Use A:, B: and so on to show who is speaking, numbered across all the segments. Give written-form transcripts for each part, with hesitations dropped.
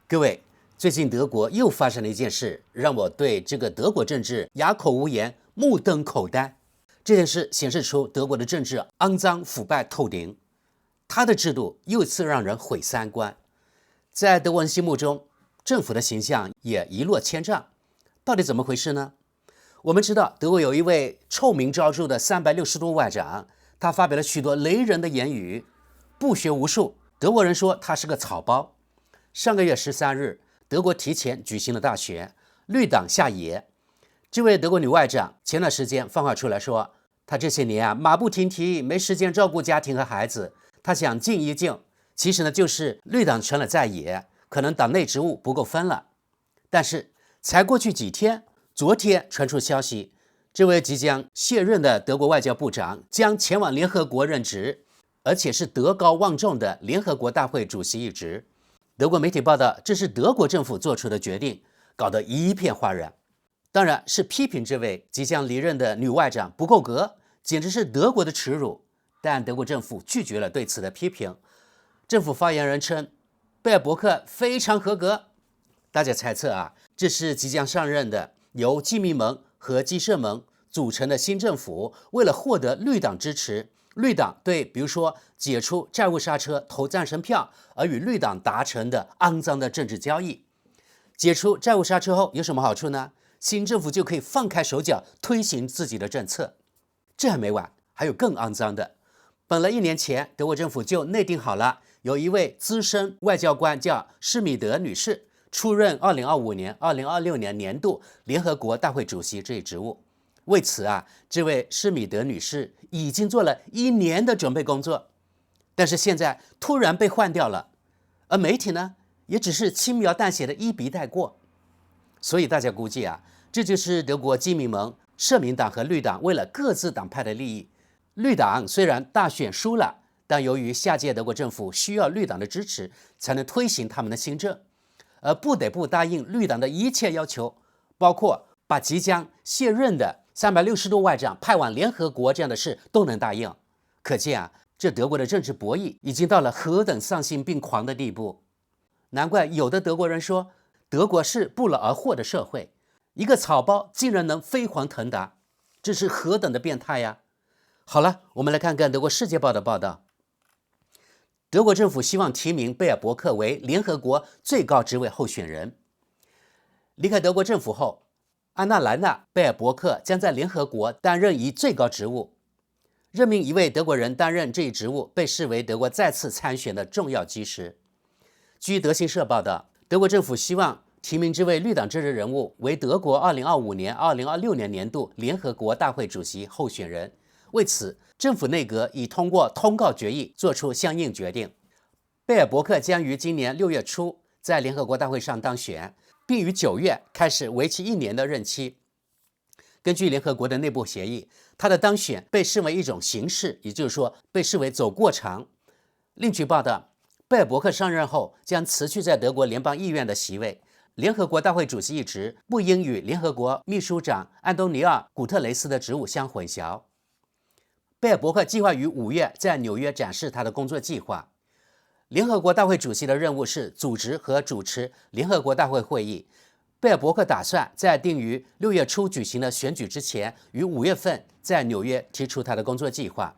A: 各位，最近德国又发生了一件事，让我对这个德国政治哑口无言、目瞪口呆。这件事显示出德国的政治肮脏腐败透顶，它的制度又一次让人毁三观。在德国人心目中，政府的形象也一落千丈。到底怎么回事呢？我们知道，德国有一位臭名昭著的360度外长，他发表了许多雷人的言语，不学无术。德国人说他是个草包。上个月13日，德国提前举行了大选，绿党下野。这位德国女外长前段时间放话出来说，她这些年马不停蹄，没时间照顾家庭和孩子，她想静一静。其实呢，就是绿党成了在野，可能党内职务不够分了。但是才过去几天，昨天传出消息，这位即将卸任的德国外交部长将前往联合国任职，而且是德高望重的联合国大会主席一职。德国媒体报道，这是德国政府做出的决定，搞得一片哗然。当然是批评这位即将离任的女外长不够格，简直是德国的耻辱。但德国政府拒绝了对此的批评。政府发言人称，贝尔伯克非常合格。大家猜测这是即将上任的由基民盟和基社盟组成的新政府，为了获得绿党支持，绿党对比如说解除债务刹车投赞成票而与绿党达成的肮脏的政治交易。解除债务刹车后有什么好处呢？新政府就可以放开手脚推行自己的政策。这还没完，还有更肮脏的。本来1年前德国政府就内定好了，有一位资深外交官叫施米德女士出任2025年、2026年年度联合国大会主席这一职务。为此这位施米德女士已经做了1年的准备工作，但是现在突然被换掉了，而媒体呢，也只是轻描淡写的一笔带过。所以大家估计这就是德国基民盟、社民党和绿党为了各自党派的利益。绿党虽然大选输了，但由于下届德国政府需要绿党的支持才能推行他们的新政，而不得不答应绿党的一切要求，包括把即将卸任的360度外长派往联合国这样的事都能答应。可见这德国的政治博弈已经到了何等丧心病狂的地步。难怪有的德国人说，德国是不劳而获的社会，一个草包竟然能飞黄腾达，这是何等的变态呀！好了，我们来看看德国《世界报》的报道。德国政府希望提名贝尔伯克为联合国最高职位候选人。离开德国政府后，安娜莱娜·贝尔伯克将在联合国担任一最高职务。任命一位德国人担任这一职务，被视为德国再次参选的重要基石。据德新社报道，德国政府希望提名这位绿党政治人物为德国2025年、2026年年度联合国大会主席候选人。为此，政府内阁已通过通告决议做出相应决定。贝尔伯克将于今年6月初在联合国大会上当选，并于9月开始为期1年的任期。根据联合国的内部协议，他的当选被视为一种形式，也就是说被视为走过场。另据报道，贝尔伯克上任后将辞去在德国联邦议院的席位，联合国大会主席一职不应与联合国秘书长安东尼奥·古特雷斯的职务相混淆。贝尔伯克计划于5月在纽约展示他的工作计划。联合国大会主席的任务是组织和主持联合国大会会议。贝尔伯克打算在定于6月初举行的选举之前，于5月份在纽约提出他的工作计划。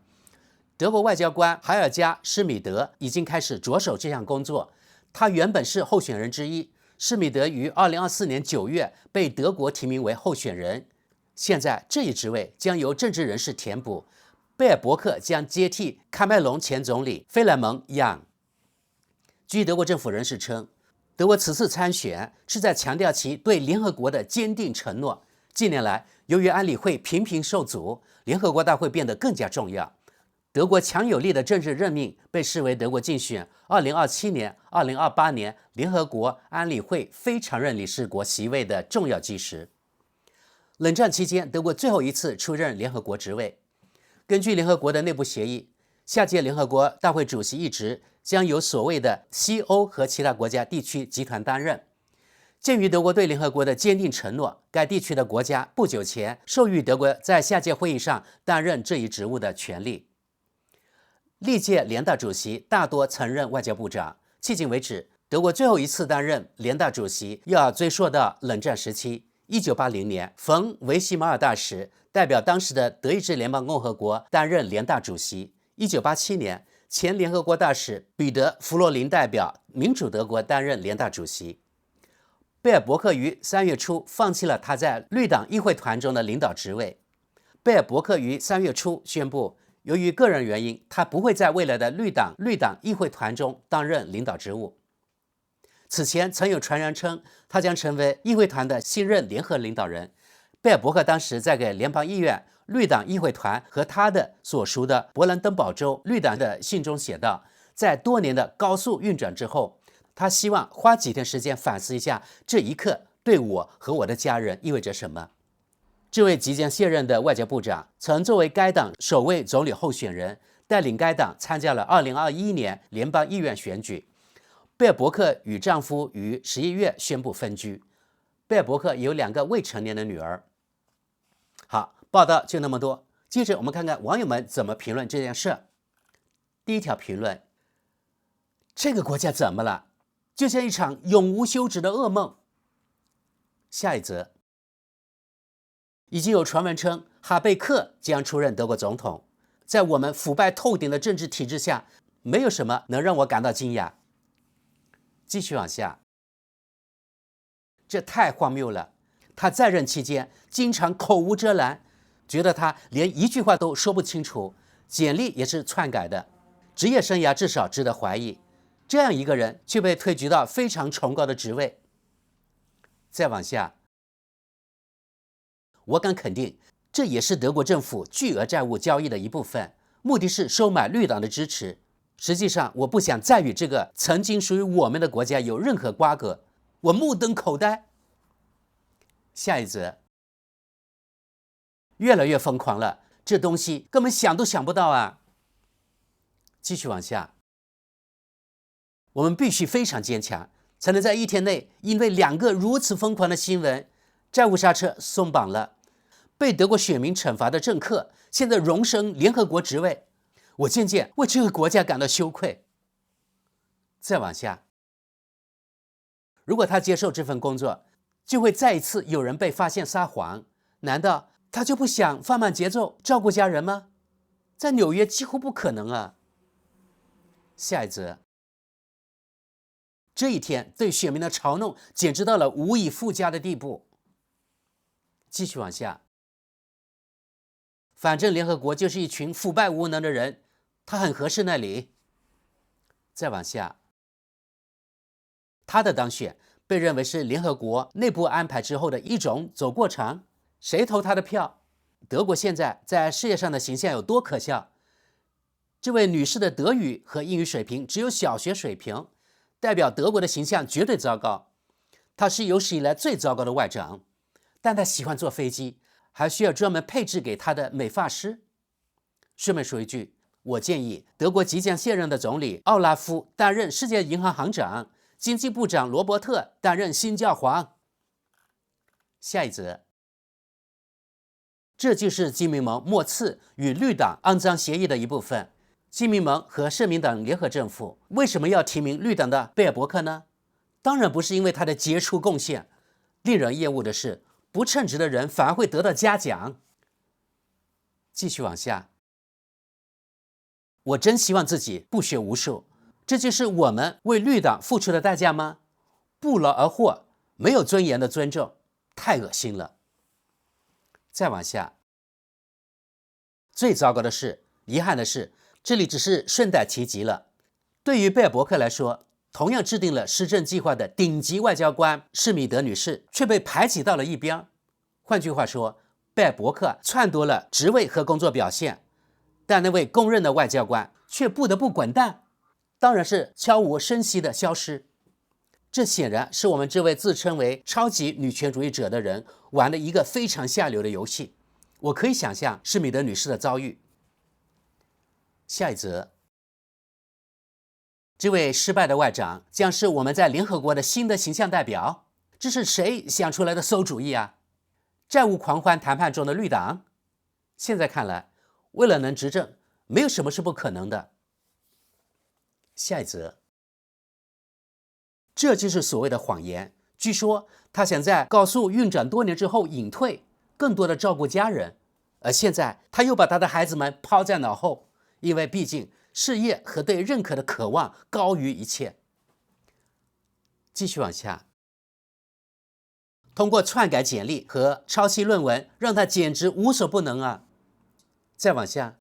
A: 德国外交官海尔加·施米德已经开始着手这项工作。他原本是候选人之一。施米德于2024年9月被德国提名为候选人，现在这一职位将由政治人士填补。贝尔伯克将接替喀麦隆前总理费莱蒙·杨。据德国政府人士称，德国此次参选是在强调其对联合国的坚定承诺。近年来，由于安理会频频受阻，联合国大会变得更加重要。德国强有力的政治任命被视为德国竞选2027年、2028年联合国安理会非常任理事国席位的重要基石。冷战期间，德国最后一次出任联合国职位。根据联合国的内部协议，下届联合国大会主席一职将由所谓的西欧和其他国家地区集团担任。鉴于德国对联合国的坚定承诺，该地区的国家不久前授予德国在下届会议上担任这一职务的权利。历届联大主席大多曾任外交部长，迄今为止，德国最后一次担任联大主席又要追溯到冷战时期。1980年，冯·维希马尔大使代表当时的德意志联邦共和国担任联大主席。1987年，前联合国大使彼得·弗洛林代表民主德国担任联大主席。贝尔伯克于3月初放弃了他在绿党议会团中的领导职位。贝尔伯克于3月初宣布，由于个人原因，他不会在未来的绿党议会团中担任领导职务。此前曾有传言称，他将成为议会团的新任联合领导人。贝尔伯克当时在给联邦议院、绿党议会团和他的所属的勃兰登堡州绿党的信中写道，在多年的高速运转之后，他希望花几天时间反思一下这一刻对我和我的家人意味着什么。这位即将卸任的外交部长曾作为该党首位总理候选人，带领该党参加了2021年联邦议院选举。贝尔伯克与丈夫于11月宣布分居。贝尔伯克有2个未成年的女儿。好，报道就那么多。接着我们看看网友们怎么评论这件事。第一条评论：这个国家怎么了？就像一场永无休止的噩梦。下一则：已经有传闻称哈贝克将出任德国总统。在我们腐败透顶的政治体制下，没有什么能让我感到惊讶。继续往下，这太荒谬了！他在任期间经常口无遮拦，觉得他连一句话都说不清楚，简历也是篡改的，职业生涯至少值得怀疑。这样一个人却被推举到非常崇高的职位。再往下，我敢肯定，这也是德国政府巨额债务交易的一部分，目的是收买绿党的支持。实际上，我不想再与这个曾经属于我们的国家有任何瓜葛。我目瞪口呆。下一则，越来越疯狂了，这东西根本想都想不到啊！继续往下，我们必须非常坚强，才能在1天内因为2个如此疯狂的新闻，债务刹车松绑了，被德国选民惩罚的政客现在荣升联合国职位。我渐渐为这个国家感到羞愧。再往下，如果他接受这份工作，就会再一次有人被发现撒谎。难道他就不想放慢节奏，照顾家人吗？在纽约几乎不可能啊。下一则，这一天对选民的嘲弄简直到了无以复加的地步。继续往下，反正联合国就是一群腐败无能的人，他很合适那里。再往下，他的当选被认为是联合国内部安排之后的一种走过场。谁投他的票？德国现在在世界上的形象有多可笑？这位女士的德语和英语水平只有小学水平，代表德国的形象绝对糟糕。她是有史以来最糟糕的外长，但她喜欢坐飞机，还需要专门配置给她的美发师。顺便说一句，我建议德国即将卸任的总理奥拉夫担任世界银行行长，经济部长罗伯特担任新教皇。下一则，这就是基民盟末次与绿党肮脏协议的一部分。基民盟和社民党联合政府为什么要提名绿党的贝尔伯克呢？当然不是因为他的杰出贡献。令人厌恶的是，不称职的人反而会得到嘉奖。继续往下，我真希望自己不学无术。这就是我们为绿党付出的代价吗？不劳而获，没有尊严的尊重，太恶心了。再往下，最糟糕的是，遗憾的是，这里只是顺带提及了。对于贝尔伯克来说，同样制定了施政计划的顶级外交官施米德女士却被排挤到了一边。换句话说，贝尔伯克篡夺了职位和工作表现，但那位公认的外交官却不得不滚蛋，当然是悄无声息的消失。这显然是我们这位自称为超级女权主义者的人玩的一个非常下流的游戏。我可以想象施米德女士的遭遇。下一则，这位失败的外长将是我们在联合国的新的形象代表。这是谁想出来的馊主意啊？债务狂欢谈判中的绿党？现在看来，为了能执政，没有什么是不可能的。下一则，这就是所谓的谎言。据说他想在高速运转多年之后隐退，更多的照顾家人，而现在他又把他的孩子们抛在脑后，因为毕竟事业和对认可的渴望高于一切。继续往下，通过篡改简历和抄袭论文，让他简直无所不能啊！再往下，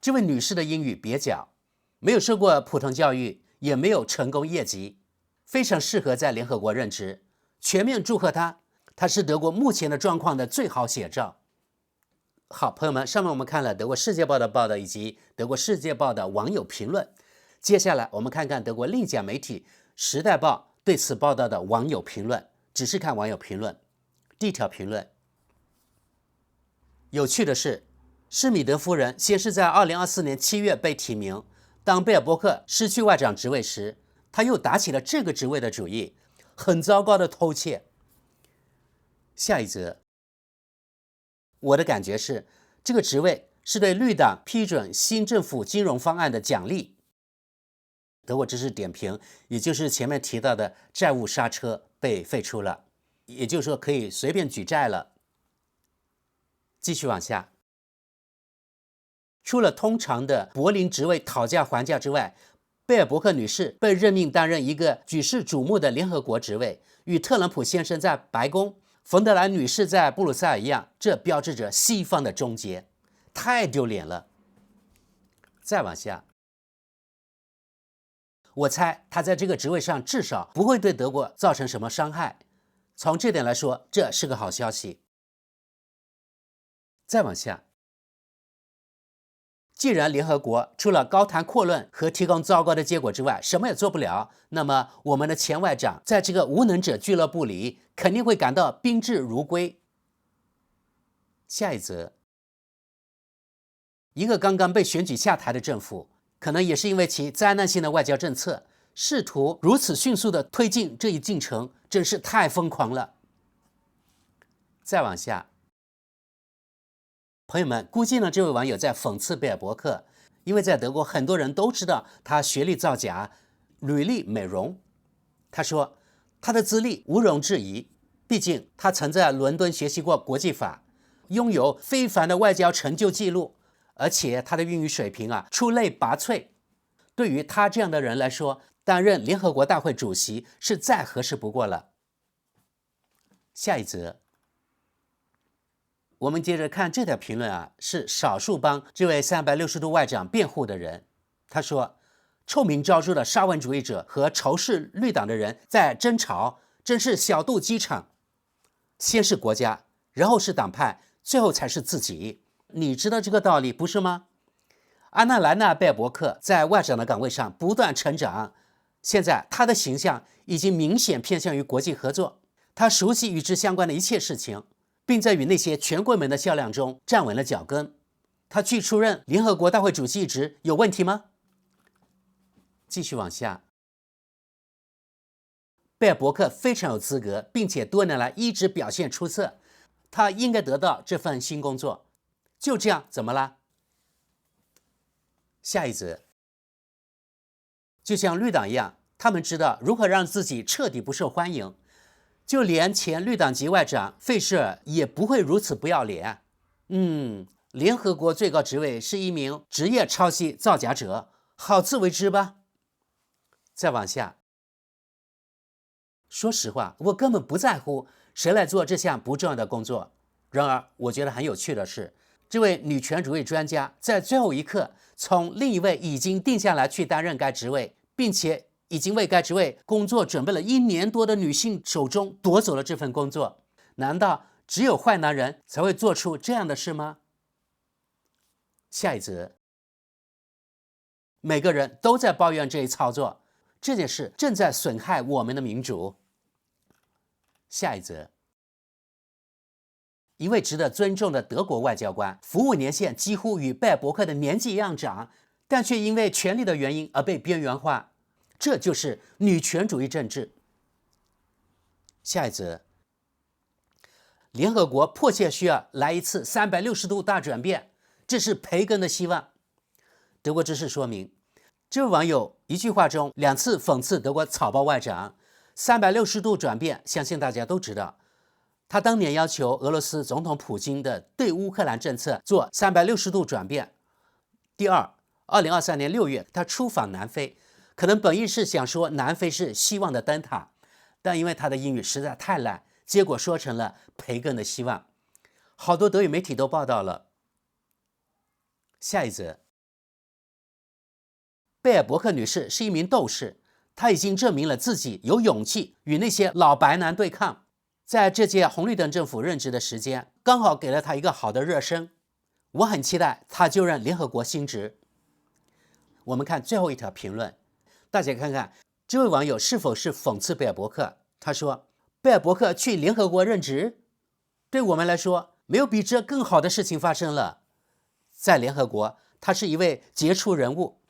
A: 这位女士的英语蹩脚，没有受过普通教育，也没有成功业绩，非常适合在联合国任职。全面祝贺她，她是德国目前的状况的最好写照。好，朋友们，上面我们看了德国《世界报》的报道以及德国《世界报》的网友评论，接下来我们看看德国另一家媒体《时代报》对此报道的网友评论。只是看网友评论。第一条评论：有趣的是，施米德夫人先是在2024年7月被提名，当贝尔伯克失去外长职位时，他又打起了这个职位的主意，很糟糕的偷窃。下一则，我的感觉是，这个职位是对绿党批准新政府金融方案的奖励。德国知识点评，也就是前面提到的债务刹车被废除了，也就是说可以随便举债了。继续往下，除了通常的柏林职位讨价还价之外，贝尔伯克女士被任命担任一个举世瞩目的联合国职位，与特朗普先生在白宫、冯德莱女士在布鲁塞尔一样，这标志着西方的终结，太丢脸了。再往下，我猜他在这个职位上至少不会对德国造成什么伤害，从这点来说，这是个好消息。再往下，既然联合国除了高谈阔论和提供糟糕的结果之外什么也做不了，那么我们的前外长在这个无能者俱乐部里肯定会感到宾至如归。下一则，一个刚刚被选举下台的政府，可能也是因为其灾难性的外交政策，试图如此迅速地推进这一进程，真是太疯狂了。再往下，朋友们，估计呢这位网友在讽刺贝尔伯克，因为在德国很多人都知道他学历造假、履历美容。他说他的资历毋庸置疑，毕竟他曾在伦敦学习过国际法，拥有非凡的外交成就记录，而且他的英语水平出类拔萃。对于他这样的人来说，担任联合国大会主席是再合适不过了。下一则，我们接着看这条评论是少数帮这位360度外长辩护的人。他说，臭名昭著的沙文主义者和仇视绿党的人在争吵，真是小肚鸡肠。先是国家，然后是党派，最后才是自己。你知道这个道理不是吗？安娜莱纳·贝尔伯克在外长的岗位上不断成长，现在他的形象已经明显偏向于国际合作，他熟悉与之相关的一切事情，并在与那些权贵们的较量中站稳了脚跟。他去出任联合国大会主席一职有问题吗？继续往下，贝尔伯克非常有资格，并且多年来一直表现出色，他应该得到这份新工作。就这样，怎么了？下一则，就像绿党一样，他们知道如何让自己彻底不受欢迎，就连前绿党籍外长费舍尔也不会如此不要脸。联合国最高职位是一名职业抄袭造假者，好自为之吧。再往下，说实话，我根本不在乎谁来做这项不重要的工作。然而，我觉得很有趣的是，这位女权主义专家在最后一刻从另一位已经定下来去担任该职位，并且已经为该职位工作准备了1年多的女性手中夺走了这份工作。难道只有坏男人才会做出这样的事吗？下一则，每个人都在抱怨这一操作，这件事正在损害我们的民主。下一则，一位值得尊重的德国外交官，服务年限几乎与贝尔伯克的年纪一样长，但却因为权力的原因而被边缘化，这就是女权主义政治。下一则，联合国迫切需要来一次360度大转变，这是培根的希望。德国知识说明，这位网友一句话中2次讽刺德国草包外长，360度转变，相信大家都知道。他当年要求俄罗斯总统普京的对乌克兰政策做360度转变。第二，2023年6月，他出访南非，可能本意是想说南非是希望的灯塔，但因为他的英语实在太烂，结果说成了培根的希望。好多德语媒体都报道了。下一则，贝尔伯克女士是一名斗士，她已经证明了自己有勇气与那些老白男对抗。在这届红绿灯政府任职的时间，刚好给了她一个好的热身。我很期待她就任联合国新职。我们看最后一条评论，大家看看这位网友是否是讽刺贝尔伯克。他说：“贝尔伯克去联合国任职，对我们来说没有比这更好的事情发生了。在联合国，他是一位杰出人物，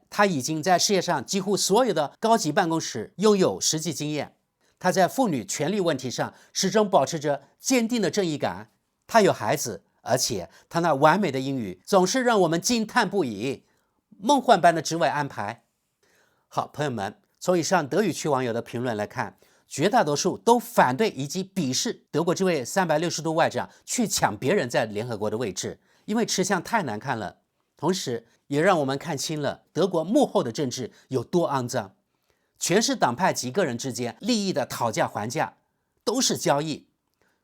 A: 他已经在世界上几乎所有的高级办公室拥有实际经验。他在妇女权利问题上始终保持着坚定的正义感。他有孩子，而且他那完美的英语总是让我们惊叹不已。梦幻般的职位安排。”好，朋友们，从以上德语区网友的评论来看，绝大多数都反对以及鄙视德国这位360度外长去抢别人在联合国的位置，因为吃相太难看了。同时也让我们看清了德国幕后的政治有多肮脏，全是党派及个人之间利益的讨价还价，都是交易。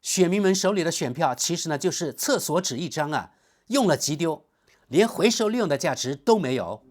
A: 选民们手里的选票其实呢就是厕所纸一张啊，用了即丢，连回收利用的价值都没有。